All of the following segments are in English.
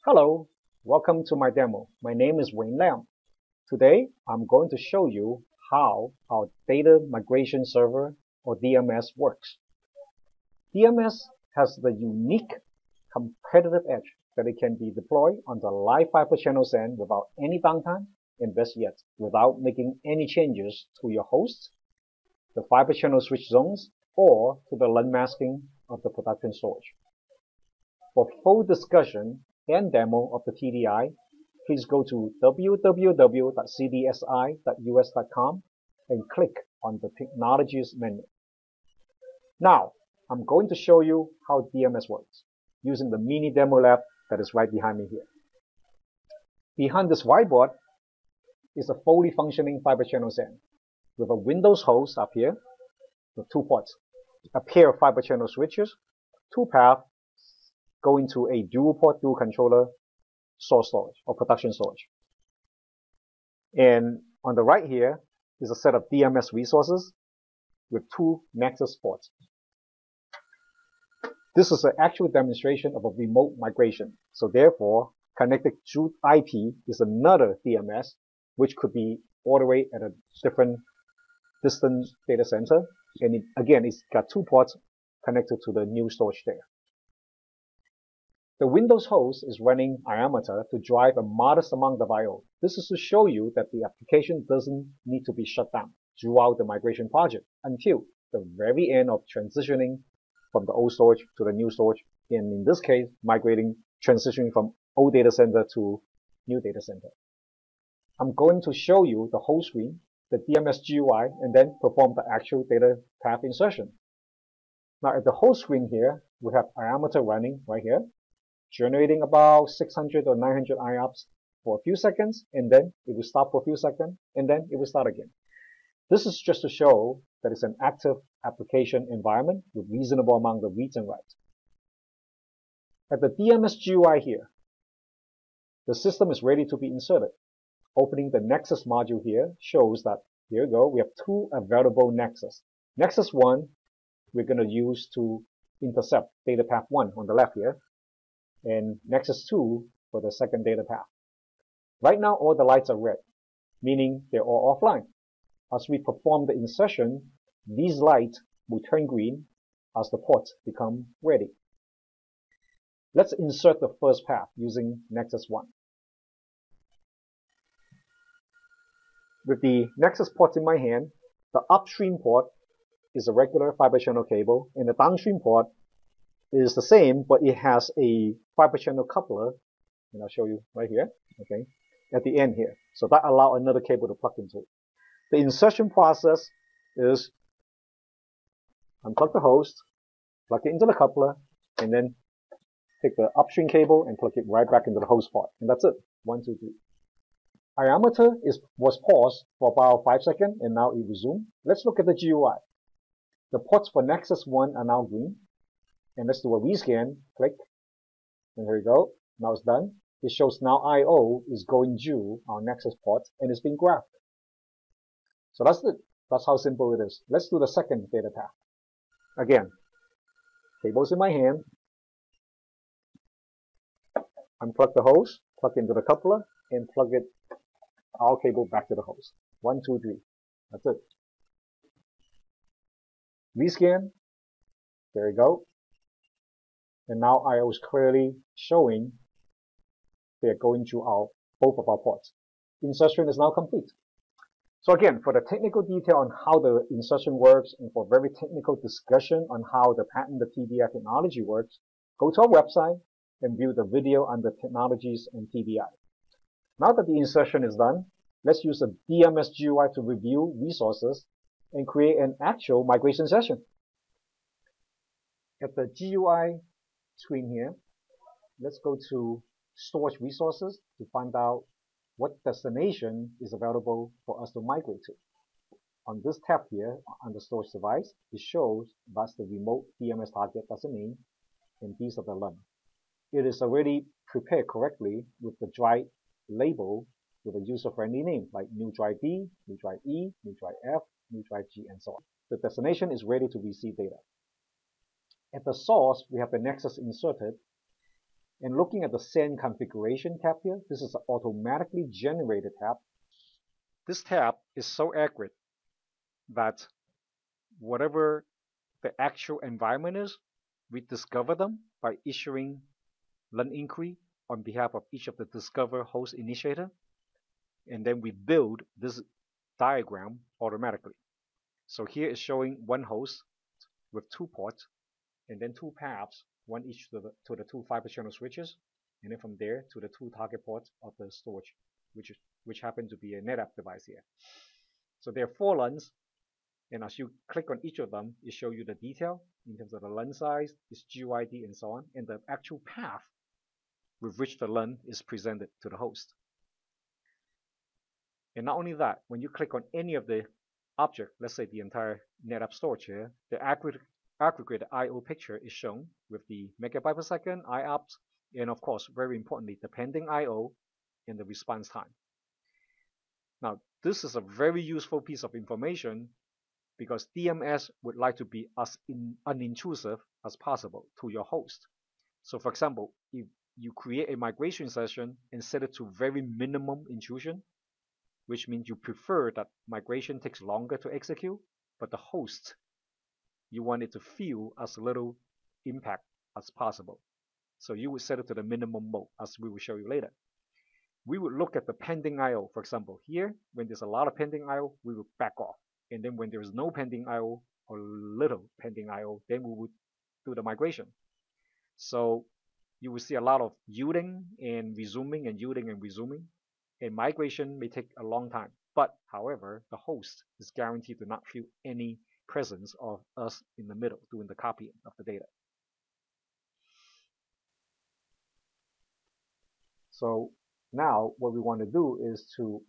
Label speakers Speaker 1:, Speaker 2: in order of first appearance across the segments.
Speaker 1: Hello, welcome to my demo. My name is Wayne Lam. Today, I'm going to show you how our Data Migration Server or DMS works. DMS has the unique competitive edge that it can be deployed on the live fiber channel SAN without any downtime, and best yet, without making any changes to your host, the fiber channel switch zones, or to the LUN masking of the production storage. For full discussion and demo of the TDI, please go to www.cdsi.us.com and click on the Technologies menu. Now, I'm going to show you how DMS works using the mini demo lab that is right behind me here. Behind this whiteboard is a fully functioning fiber channel SAN with a Windows host up here with 2 ports, a pair of fiber channel switches, 2 paths going to a dual port, dual controller source storage or production storage. And on the right here is a set of DMS resources with 2 Nexus ports. This is an actual demonstration of a remote migration. So therefore, connected through IP is another DMS, which could be all the way at a different distant data center. And again, it's got 2 ports connected to the new storage there. The Windows host is running Iamator to drive a modest amount of I/O. This is to show you that the application doesn't need to be shut down throughout the migration project until the very end of transitioning from the old storage to the new storage, and in this case, transitioning from old data center to new data center. I'm going to show you the whole screen, the DMS GUI, and then perform the actual data path insertion. Now at the whole screen here, we have Iamator running right here, generating about 600 or 900 IOPS for a few seconds, and then it will stop for a few seconds, and then it will start again. This is just to show that it's an active application environment with reasonable amount of reads and writes. At the DMS GUI here, the system is ready to be inserted. Opening the Nexus module here shows that, here we go, we have 2 available Nexus. Nexus 1, we're going to use to intercept data path 1 on the left here, and Nexus 2 for the second data path. Right now, all the lights are red, meaning they're all offline. As we perform the insertion, these lights will turn green as the ports become ready. Let's insert the first path using Nexus 1. With the Nexus port in my hand, the upstream port is a regular fiber channel cable, and the downstream port is the same, but it has a fiber channel coupler, and I'll show you right here, okay, at the end here. So that allows another cable to plug into it. The insertion process is unplug the host, plug it into the coupler, and then take the upstream cable and plug it right back into the host port. And that's it. 1, 2, 3. Iamator was paused for about 5 seconds, and now it resumed. Let's look at the GUI. The ports for Nexus 1 are now green. And let's do a rescan, click, and here we go. Now it's done. It shows now I/O is going through our Nexus port and it's being graphed. So that's it. That's how simple it is. Let's do the second data path. Again, cable's in my hand. Unplug the host, plug into the coupler, and plug our cable back to the host. 1, 2, 3. That's it. Rescan. There we go. And now I/O is clearly showing they're going through both of our ports. Insertion is now complete. So again, for the technical detail on how the insertion works and for very technical discussion on how the patented TDI technology works, go to our website and view the video under Technologies and TDI. Now that the insertion is done, let's use the DMS GUI to review resources and create an actual migration session. At the GUI screen here, let's go to storage resources to find out what destination is available for us to migrate to. On this tab here, on the storage device, it shows that's the remote DMS target, that's the name, and these are the LUN. It is already prepared correctly with the drive label with a user-friendly name like new drive B, new drive E, new drive F, new drive G, and so on. The destination is ready to receive data. At the source, we have the Nexus inserted, And looking at the send configuration tab here, this is an automatically generated tab. This tab is so accurate that whatever the actual environment is, we discover them by issuing LUN inquiry on behalf of each of the discover host initiator, and then we build this diagram automatically. So here is showing one host with 2 ports, and then 2 paths, one each to the 2 fiber channel switches, and then from there to the 2 target ports of the storage, which happen to be a NetApp device here. So there are 4 LUNs, and as you click on each of them, it shows you the detail in terms of the LUN size, its GUID, and so on, and the actual path with which the LUN is presented to the host. And not only that, when you click on any of the object, let's say the entire NetApp storage here, the aggregate I/O picture is shown with the megabyte per second, IOPS, and of course, very importantly, the pending I/O and the response time. Now, this is a very useful piece of information because DMS would like to be as unintrusive as possible to your host. So for example, if you create a migration session and set it to very minimum intrusion, which means you prefer that migration takes longer to execute, but the host, you want it to feel as little impact as possible. So you would set it to the minimum mode, as we will show you later. We would look at the pending I/O. For example, here, when there's a lot of pending I/O, we will back off. And then when there is no pending I/O or little pending I/O, then we would do the migration. So you will see a lot of yielding and resuming and yielding and resuming. And migration may take a long time. But however, the host is guaranteed to not feel any presence of us in the middle doing the copying of the data. So now what we want to do is to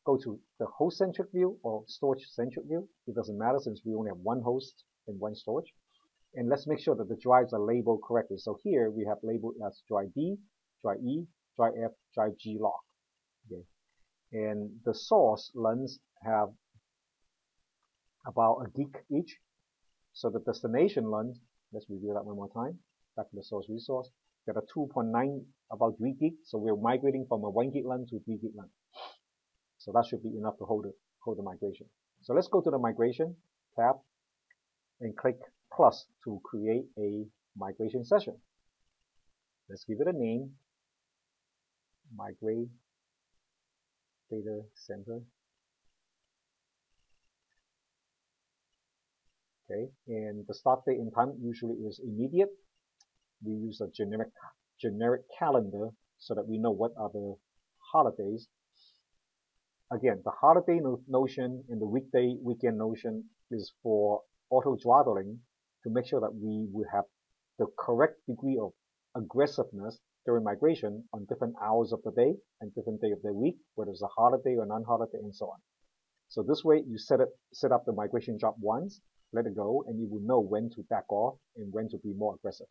Speaker 1: go to the host-centric view or storage-centric view. It doesn't matter since we only have one host and one storage. And let's make sure that the drives are labeled correctly. So here we have labeled as drive D, drive E, drive F, drive G lock. Okay. And the source LUNs have about a gig each. So the destination LUNs, let's review that one more time. Back to the source resource. Got a 2.9, about 3 gig. So we're migrating from a 1 gig LUN to 3 gig LUN. So that should be enough to hold the migration. So let's go to the migration tab and click plus to create a migration session. Let's give it a name. Migrate Data Center. Okay, and the start date and time usually is immediate. We use a generic calendar so that we know what are the holidays. Again, the holiday notion and the weekend notion is for auto throttling to make sure that we will have the correct degree of aggressiveness during migration on different hours of the day and different day of the week, whether it's a holiday or non-holiday and so on. So this way you set up the migration job once, let it go, and you will know when to back off and when to be more aggressive.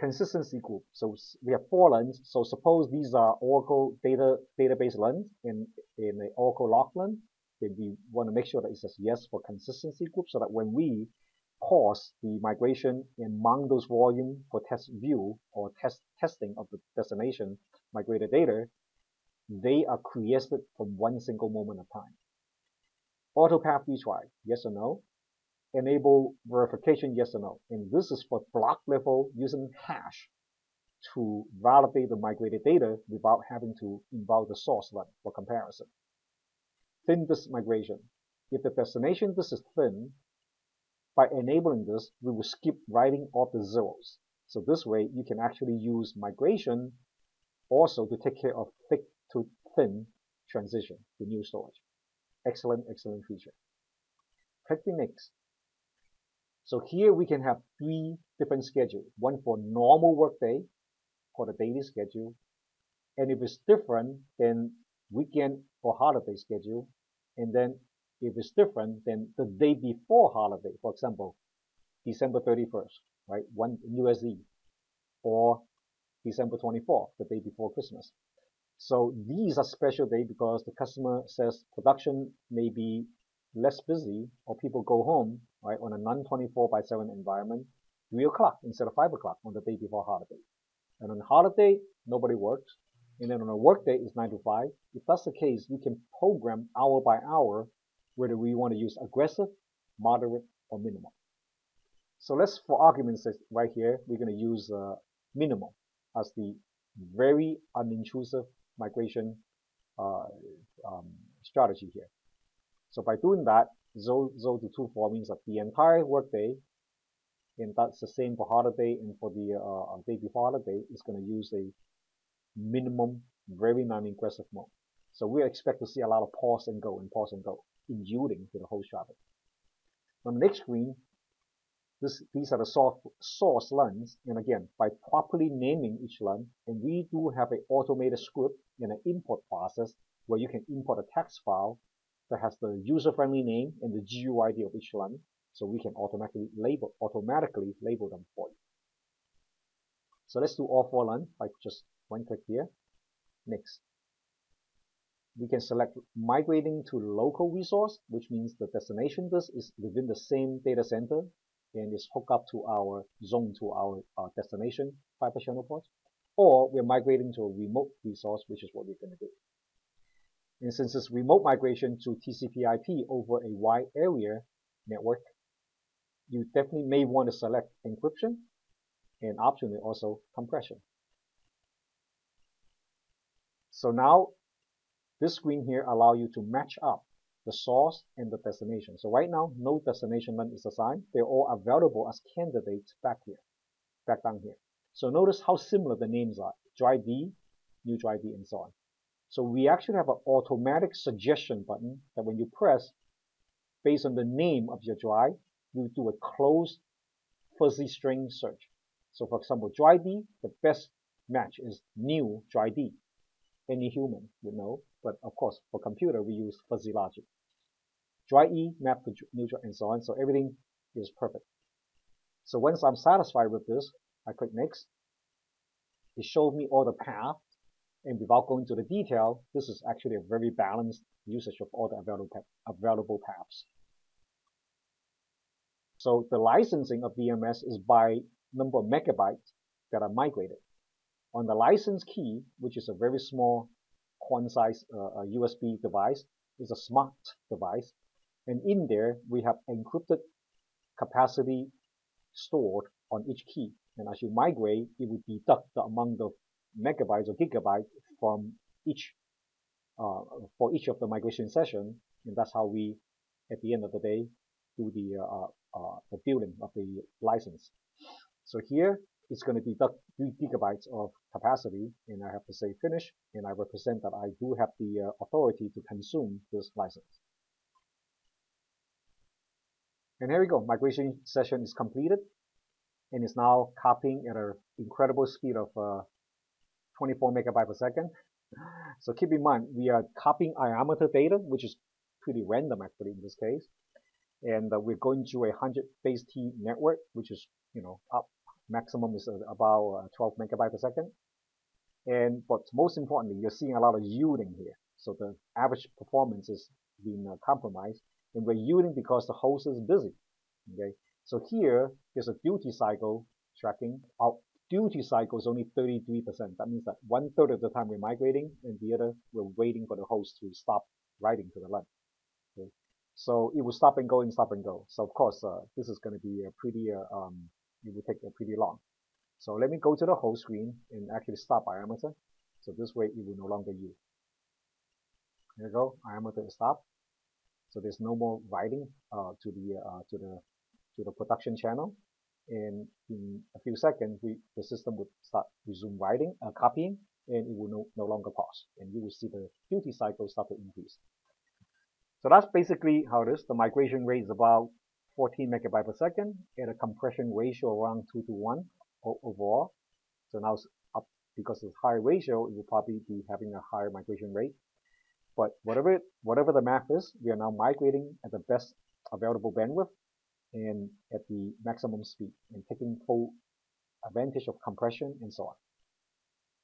Speaker 1: Consistency group. So we have 4 LUNs. So suppose these are Oracle database LUNs in the Oracle log LUN. Then we want to make sure that it says yes for consistency group so that when we pause the migration and mount those volume for test view or testing of the destination migrated data, they are created from one single moment of time. Auto path retry, yes or no? Enable verification, yes or no? And this is for block level using hash to validate the migrated data without having to involve the source LUN for comparison. Thin disk migration. If the destination disk is thin, by enabling this, we will skip writing off the zeros. So this way, you can actually use migration also to take care of thick to thin transition to new storage. Excellent, excellent feature. Click the next. So here we can have 3 different schedules. One for normal workday, for the daily schedule. And if it's different, then weekend or holiday schedule. And then if it's different, then the day before holiday, for example, December 31st, right? 1 USD, or December 24th, the day before Christmas. So these are special days because the customer says production may be less busy or people go home, right, on a non-24/7 environment, 3 o'clock instead of 5 o'clock on the day before holiday. And on a holiday, nobody works. And then on a work day, it's 9 to 5. If that's the case, we can program hour by hour whether we want to use aggressive, moderate, or minimal. So let's, for argument's sake, right here, we're going to use minimal as the very unintrusive migration uh, strategy here. So by doing that, 0 to 2 4 means that the entire workday, and that's the same for holiday and for the day before holiday, is going to use a minimum, very non-aggressive mode. So we expect to see a lot of pause and go, in yielding to the host traffic. On the next screen, these are the source LUNs, and again, by properly naming each LUN, and we do have an automated script and an import process where you can import a text file that has the user-friendly name and the GUID of each LUN, so we can automatically label them for you. So let's do all 4 LUN by just one click here. Next, we can select migrating to local resource, which means the destination disk is within the same data center and is hooked up to our zone, to our destination fiber channel ports, or we're migrating to a remote resource, which is what we're going to do. And since it's remote migration to TCP/IP over a wide area network, you definitely may want to select encryption and optionally also compression. So now this screen here allows you to match up the source and the destination. So right now, no destination LUN is assigned. They're all available as candidates back down here. So notice how similar the names are: dry D, new dry D, and so on. So we actually have an automatic suggestion button that when you press, based on the name of your drive, you do a closed fuzzy string search. So for example, dry D, the best match is new dry D. Any human would know, but of course for computer we use fuzzy logic. Dry E map to new dry, and so on. So everything is perfect. So once I'm satisfied with this, I click next. It shows me all the paths, and without going into the detail, this is actually a very balanced usage of all the available paths. So the licensing of DMS is by number of megabytes that are migrated. On the license key, which is a very small quant-size USB device, is a smart device, and in there we have encrypted capacity stored on each key. And as you migrate, it will deduct the amount of megabytes or gigabytes from each for each of the migration session, and that's how we, at the end of the day, do the billing of the license. So here it's going to deduct 3 gigabytes of capacity, and I have to say finish, and I represent that I do have the authority to consume this license. And here we go. Migration session is completed, and it's now copying at an incredible speed of 24 megabytes per second. So keep in mind, we are copying diameter data, which is pretty random actually in this case. And we're going to a 100 base T network, which is, up maximum is about 12 megabytes per second. But most importantly, you're seeing a lot of yielding here. So the average performance is being compromised, and we're yielding because the host is busy. Okay, so here there's a duty cycle tracking. Our duty cycle is only 33%. That means that 1/3 of the time we're migrating, and the other we're waiting for the host to stop writing to the LUN. Okay, so it will stop and go and stop and go. So of course, this is going to be a pretty it will take pretty long. So let me go to the host screen and actually stop diameter. So this way it will no longer yield. There you go, diameter is stopped. So there's no more writing to the production channel. And in a few seconds, the system would start resume writing, copying, and it will no longer pause. And you will see the duty cycle start to increase. So that's basically how it is. The migration rate is about 14 megabytes per second at a compression ratio around 2 to 1 overall. So now it's up because it's higher ratio, it will probably be having a higher migration rate. But whatever the math is, we are now migrating at the best available bandwidth and at the maximum speed and taking full advantage of compression and so on.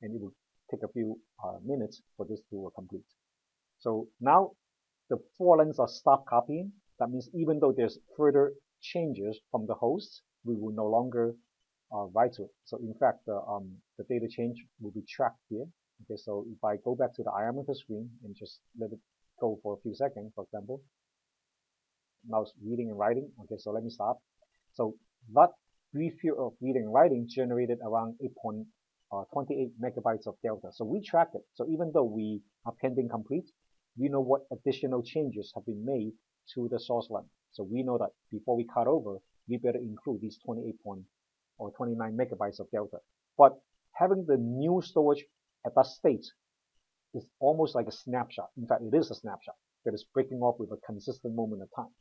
Speaker 1: And it will take a few minutes for this to complete. So now the 4 LUNs are stop copying. That means even though there's further changes from the host, we will no longer write to it. So in fact, the data change will be tracked here. Okay, so if I go back to the iometer screen and just let it go for a few seconds, for example, now it's reading and writing. Okay, so let me stop. So that brief period of reading and writing generated around 8.28 megabytes of delta. So we track it. So even though we are pending complete, we know what additional changes have been made to the source len. So we know that before we cut over, we better include these 29 megabytes of delta. But having the new storage at that state is almost like a snapshot. In fact, it is a snapshot that is breaking off with a consistent moment of time.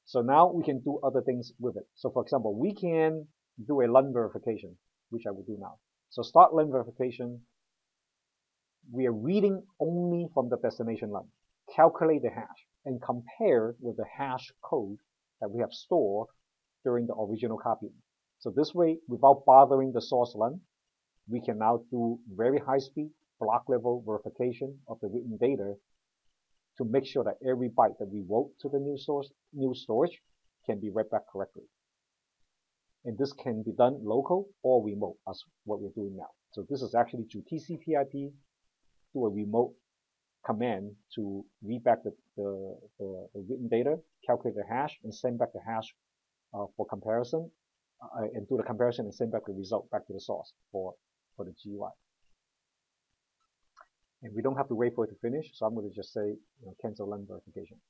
Speaker 1: So now we can do other things with it. So for example, we can do a len verification, which I will do now. So start len verification. We are reading only from the destination len. Calculate the hash and compare with the hash code that we have stored during the original copying. So this way, without bothering the source len, we can now do very high-speed block level verification of the written data to make sure that every byte that we wrote to the new storage can be read back correctly. And this can be done local or remote, as what we're doing now. So this is actually through TCP/IP, through a remote command to read back the written data, calculate the hash, and send back the hash for comparison, and do the comparison and send back the result back to the source for the GUI. And we don't have to wait for it to finish, so I'm going to just say cancel len verification.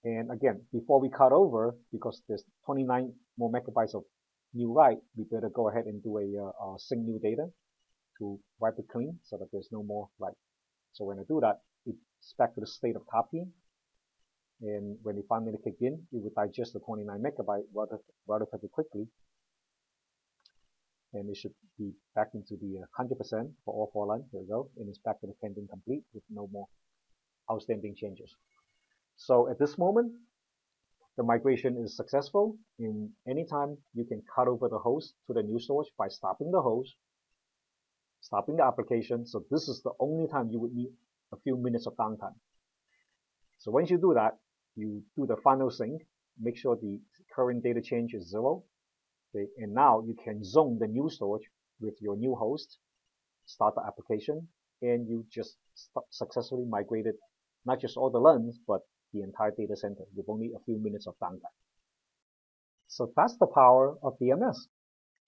Speaker 1: And again, before we cut over, because there's 29 more megabytes of new write, we better go ahead and do a sync new data to wipe it clean so that there's no more write. So when I do that, it's back to the state of copying. And when it finally kicked in, it would digest the 29 megabyte relatively quickly. And it should be back into the 100% for all 4 lines. There we go. And it's back to the pending complete with no more outstanding changes. So at this moment, the migration is successful. In any time, you can cut over the host to the new storage by stopping the host, stopping the application. So this is the only time you would need a few minutes of downtime. So once you do that, you do the final sync, make sure the current data change is 0. Okay, and now you can zone the new storage with your new host, start the application, and you just successfully migrated not just all the lens, but the entire data center with only a few minutes of downtime. So that's the power of DMS.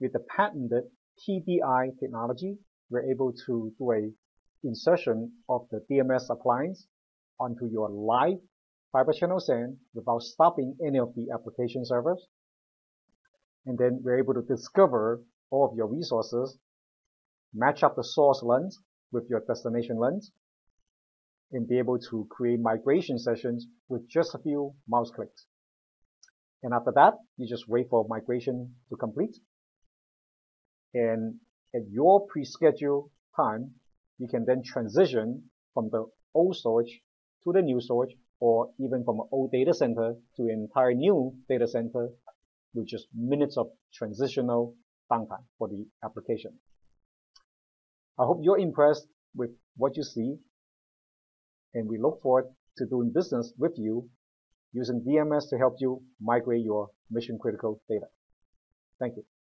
Speaker 1: With the patented TDI technology, we're able to do a insertion of the DMS appliance onto your live fiber channel SAN without stopping any of the application servers. And then we're able to discover all of your resources, match up the source lens with your destination lens, and be able to create migration sessions with just a few mouse clicks. And after that, you just wait for migration to complete. And at your pre-scheduled time, you can then transition from the old storage to the new storage, or even from an old data center to an entire new data center with just minutes of transitional downtime for the application. I hope you're impressed with what you see, and we look forward to doing business with you using DMS to help you migrate your mission-critical data. Thank you.